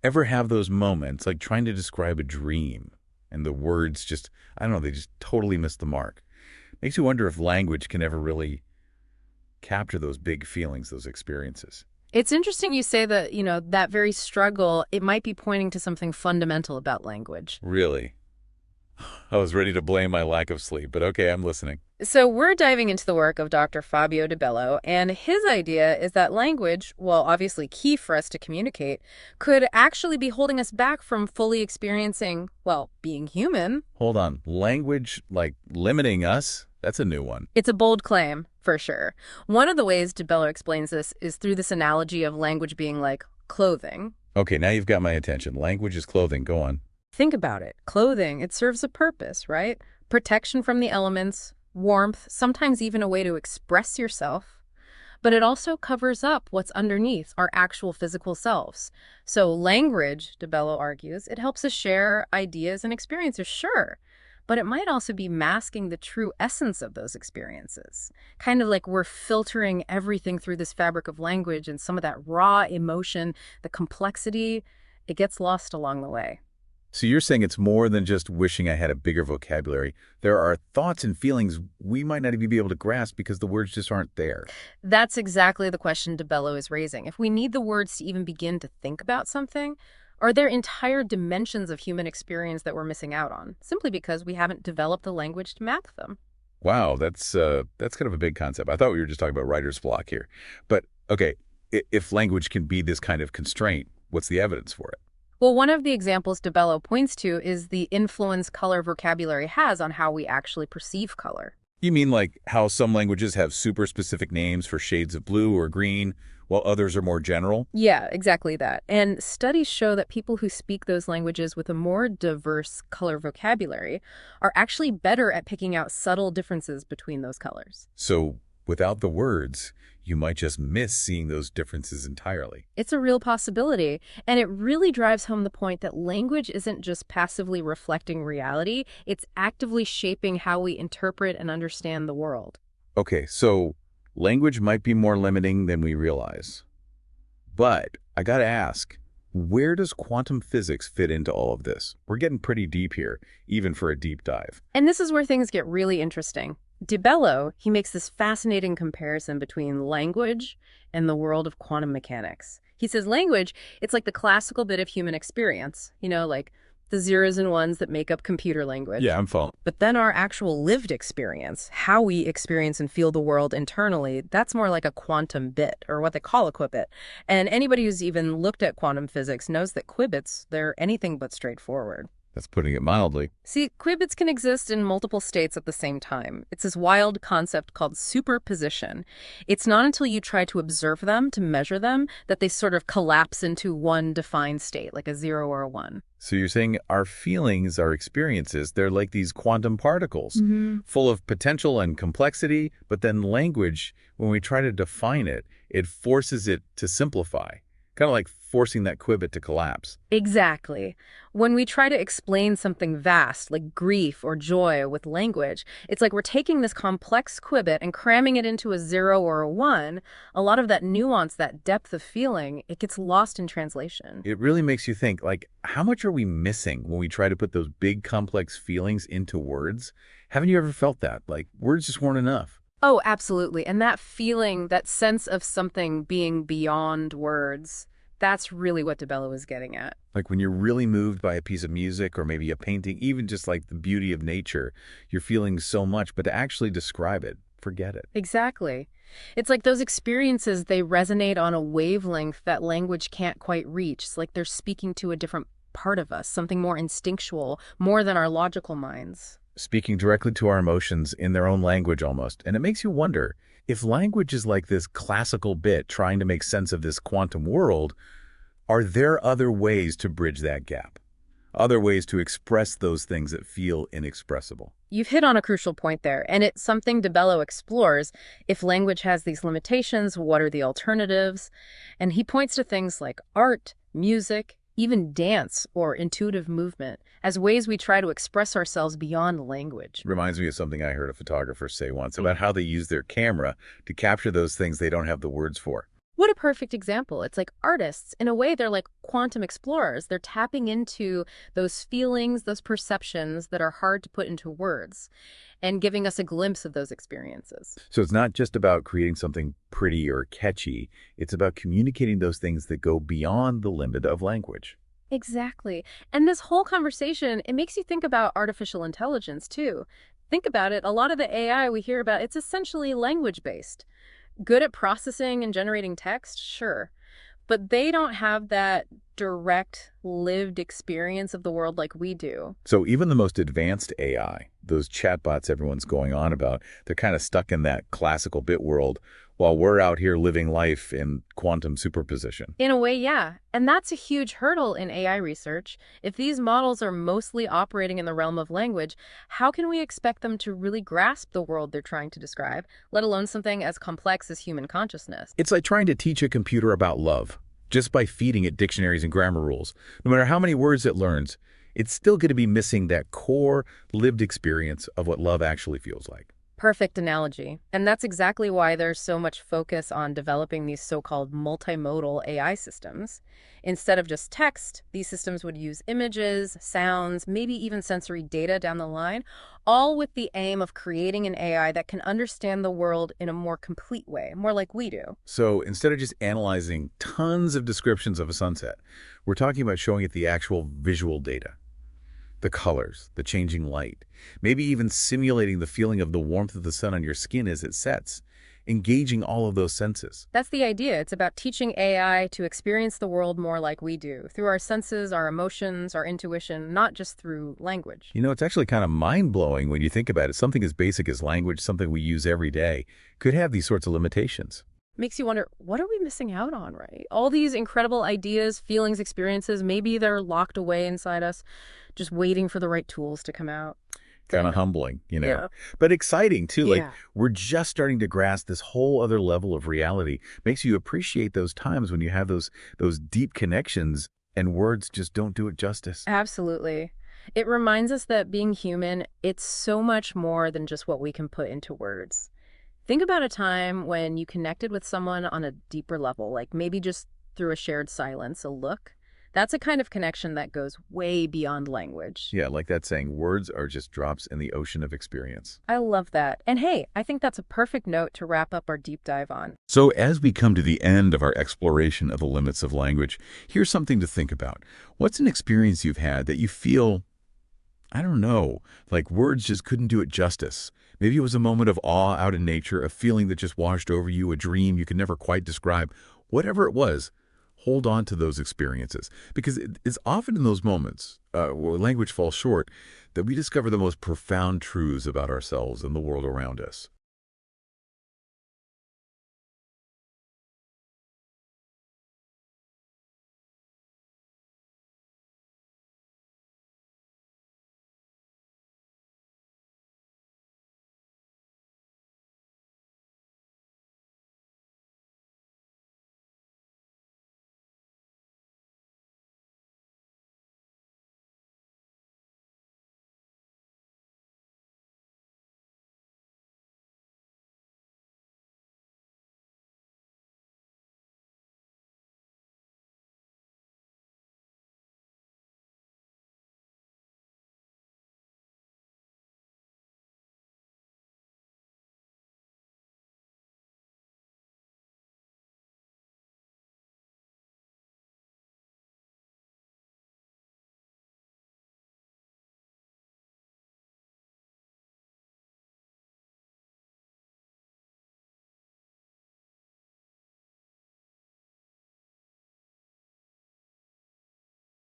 Ever have those moments, like trying to describe a dream, and the words just, I don't know, they just totally miss the mark? Makes you wonder if language can ever really capture those big feelings, those experiences. It's interesting you say that, that very struggle, it might be pointing to something fundamental about language. Really? I was ready to blame my lack of sleep, but okay, I'm listening. So we're diving into the work of Dr. Fabio Di Bello, and his idea is that language, while obviously key for us to communicate, could actually be holding us back from fully experiencing, well, being human. Hold on. Language, like limiting us? That's a new one. It's a bold claim, for sure. One of the ways Di Bello explains this is through this analogy of language being like clothing. Okay, now you've got my attention. Language is clothing. Go on. Think about it. Clothing, it serves a purpose, right? Protection from the elements, warmth, sometimes even a way to express yourself. But it also covers up what's underneath our actual physical selves. So language, Di Bello argues, it helps us share ideas and experiences, sure. But it might also be masking the true essence of those experiences. Kind of like we're filtering everything through this fabric of language, and some of that raw emotion, the complexity, it gets lost along the way. So you're saying it's more than just wishing I had a bigger vocabulary. There are thoughts and feelings we might not even be able to grasp because the words just aren't there. That's exactly the question Di Bello is raising. If we need the words to even begin to think about something, are there entire dimensions of human experience that we're missing out on, simply because we haven't developed the language to map them? Wow, that's kind of a big concept. I thought we were just talking about writer's block here. But okay, if language can be this kind of constraint, what's the evidence for it? Well, one of the examples Di Bello points to is the influence color vocabulary has on how we actually perceive color. You mean like how some languages have super specific names for shades of blue or green, while others are more general? Yeah, exactly that. And studies show that people who speak those languages with a more diverse color vocabulary are actually better at picking out subtle differences between those colors. So without the words, you might just miss seeing those differences entirely. It's a real possibility, and it really drives home the point that language isn't just passively reflecting reality, it's actively shaping how we interpret and understand the world. Okay, so language might be more limiting than we realize. But I gotta ask, where does quantum physics fit into all of this? We're getting pretty deep here, even for a deep dive. And this is where things get really interesting. Di Bello, he makes this fascinating comparison between language and the world of quantum mechanics. He says language, it's like the classical bit of human experience, like the zeros and ones that make up computer language. Yeah, I'm following. But then our actual lived experience, how we experience and feel the world internally, that's more like a quantum bit, or what they call a qubit. And anybody who's even looked at quantum physics knows that qubits, they're anything but straightforward. That's putting it mildly. See, qubits can exist in multiple states at the same time. It's this wild concept called superposition. It's not until you try to observe them, to measure them, that they sort of collapse into one defined state, like a 0 or a 1. So you're saying our feelings, our experiences, they're like these quantum particles, full of potential and complexity, but then language, when we try to define it, it forces it to simplify. Kind of like forcing that qubit to collapse. Exactly. When we try to explain something vast, like grief or joy with language, it's like we're taking this complex qubit and cramming it into a 0 or a 1. A lot of that nuance, that depth of feeling, it gets lost in translation. It really makes you think, like, how much are we missing when we try to put those big, complex feelings into words? Haven't you ever felt that? Like, words just weren't enough. Oh, absolutely. And that feeling, that sense of something being beyond words, that's really what Di Bello is getting at. Like when you're really moved by a piece of music or maybe a painting, even just like the beauty of nature, you're feeling so much, but to actually describe it, forget it. Exactly. It's like those experiences, they resonate on a wavelength that language can't quite reach. It's like they're speaking to a different part of us, something more instinctual, more than our logical minds. Speaking directly to our emotions in their own language almost. And it makes you wonder, if language is like this classical bit trying to make sense of this quantum world, are there other ways to bridge that gap? Other ways to express those things that feel inexpressible? You've hit on a crucial point there, and it's something Di Bello explores. If language has these limitations, what are the alternatives? And he points to things like art, music, even dance or intuitive movement as ways we try to express ourselves beyond language. Reminds me of something I heard a photographer say once about how they use their camera to capture those things they don't have the words for. What a perfect example. It's like artists, in a way, they're like quantum explorers. They're tapping into those feelings, those perceptions that are hard to put into words and giving us a glimpse of those experiences. So it's not just about creating something pretty or catchy. It's about communicating those things that go beyond the limit of language. Exactly. And this whole conversation, it makes you think about artificial intelligence, too. Think about it. A lot of the AI we hear about, it's essentially language-based. Good at processing and generating text, sure. But they don't have that direct, lived experience of the world like we do. So even the most advanced AI, those chatbots everyone's going on about, they're kind of stuck in that classical bit world while we're out here living life in quantum superposition. In a way, yeah. And that's a huge hurdle in AI research. If these models are mostly operating in the realm of language, how can we expect them to really grasp the world they're trying to describe, let alone something as complex as human consciousness? It's like trying to teach a computer about love just by feeding it dictionaries and grammar rules. No matter how many words it learns, it's still going to be missing that core lived experience of what love actually feels like. Perfect analogy. And that's exactly why there's so much focus on developing these so-called multimodal AI systems. Instead of just text, these systems would use images, sounds, maybe even sensory data down the line, all with the aim of creating an AI that can understand the world in a more complete way, more like we do. So instead of just analyzing tons of descriptions of a sunset, we're talking about showing it the actual visual data. The colors, the changing light, maybe even simulating the feeling of the warmth of the sun on your skin as it sets, engaging all of those senses. That's the idea. It's about teaching AI to experience the world more like we do, through our senses, our emotions, our intuition, not just through language. You know, it's actually kind of mind-blowing when you think about it. Something as basic as language, something we use every day, could have these sorts of limitations. Makes you wonder, what are we missing out on, right? All these incredible ideas, feelings, experiences, maybe they're locked away inside us, just waiting for the right tools to come out. Kind of humbling, you know, Yeah. but exciting too. Like Yeah. we're just starting to grasp this whole other level of reality. Makes you appreciate those times when you have those deep connections and words just don't do it justice. Absolutely. It reminds us that being human, it's so much more than just what we can put into words. Think about a time when you connected with someone on a deeper level, like maybe just through a shared silence, a look. That's a kind of connection that goes way beyond language. Yeah, like that saying, words are just drops in the ocean of experience. I love that. And hey, I think that's a perfect note to wrap up our deep dive on. So as we come to the end of our exploration of the limits of language, here's something to think about. What's an experience you've had that you feel, I don't know, like words just couldn't do it justice? Maybe it was a moment of awe out in nature, a feeling that just washed over you, a dream you could never quite describe. Whatever it was, hold on to those experiences, because it's often in those moments where language falls short that we discover the most profound truths about ourselves and the world around us.